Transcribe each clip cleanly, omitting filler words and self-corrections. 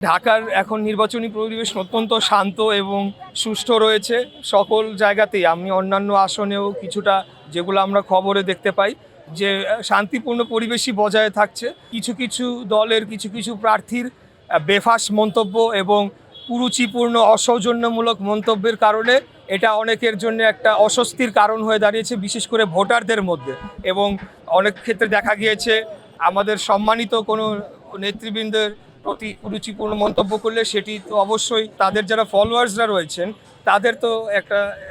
ঢাকার এখন নির্বাচনী পরিবেশ অত্যন্ত শান্ত এবং সুষ্ঠু রয়েছে সকল জায়গাতেই। আমি অন্যান্য আসনেও কিছুটা যেগুলো আমরা খবরে দেখতে পাই যে শান্তিপূর্ণ পরিবেশই বজায় থাকছে। কিছু কিছু দলের কিছু কিছু প্রার্থীর বেফাঁস মন্তব্য এবং কুরুচিপূর্ণ অসৌজন্যমূলক মন্তব্যের কারণে এটা অনেকের জন্য একটা অস্বস্তির কারণ হয়ে দাঁড়িয়েছে, বিশেষ করে ভোটারদের মধ্যে। এবং অনেক ক্ষেত্রে দেখা গিয়েছে আমাদের সম্মানিত কোনো নেতৃবৃন্দের প্রতি কুরুচিপূর্ণ মন্তব্য করলে সেটি তো অবশ্যই তাদের যারা ফলোয়ার্সরা রয়েছেন তাদের তো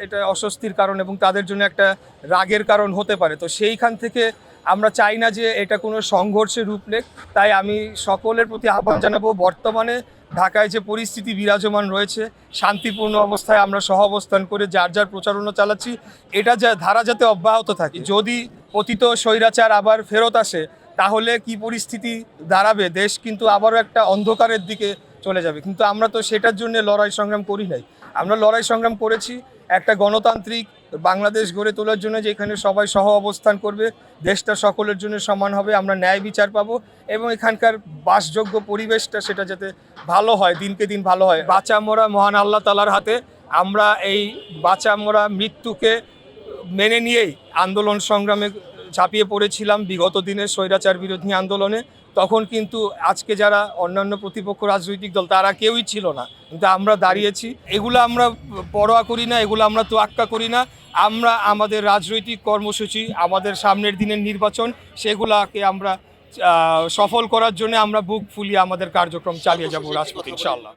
এটা অস্বস্তির কারণ এবং তাদের জন্য একটা রাগের কারণ হতে পারে। তো সেইখান থেকে আমরা চাই না যে এটা কোনো সংঘর্ষের রূপ নেক। তাই আমি সকলের প্রতি আহ্বান জানাবো, বর্তমানে ঢাকায় যে পরিস্থিতি বিরাজমান রয়েছে, শান্তিপূর্ণ অবস্থায় আমরা সহাবস্থান করে যার যার প্রচারণা চালাচ্ছি, এটা ধারা যাতে অব্যাহত থাকে। যদি পতিত স্বৈরাচার আবার ফেরত আসে তাহলে কি পরিস্থিতি দাঁড়াবে, দেশ কিন্তু আবারও একটা অন্ধকারের দিকে চলে যাবে। কিন্তু আমরা তো সেটার জন্য লড়াই সংগ্রাম করি নাই। আমরা লড়াই সংগ্রাম করেছি একটা গণতান্ত্রিক বাংলাদেশ গড়ে তোলার জন্য, যেখানে সবাই সহ অবস্থান করবে, দেশটা সকলের জন্য সমান হবে, আমরা ন্যায় বিচার পাবো এবং এখানকার বাসযোগ্য পরিবেশটা সেটা যাতে ভালো হয়, দিনকে দিন ভালো হয়। বাঁচা মরা মহান আল্লাহ তাআলার হাতে। আমরা এই বাঁচা মরা মৃত্যুকে মেনে নিয়েই আন্দোলন সংগ্রামে ঝাঁপিয়ে পড়েছিলাম বিগত দিনের স্বৈরাচার বিরোধী আন্দোলনে। তখন কিন্তু আজকে যারা অন্যান্য প্রতিপক্ষ রাজনৈতিক দল তারা কেউই ছিল না, কিন্তু আমরা দাঁড়িয়েছি। এগুলো আমরা পরোয়া করি না, এগুলো আমরা তোয়াক্কা করি না। আমরা আমাদের রাজনৈতিক কর্মসূচি, আমাদের সামনের দিনের নির্বাচন, সেগুলাকে আমরা সফল করার জন্য আমরা বুক ফুলিয়ে আমাদের কার্যক্রম চালিয়ে যাব রাজপথে ইনশাআল্লাহ।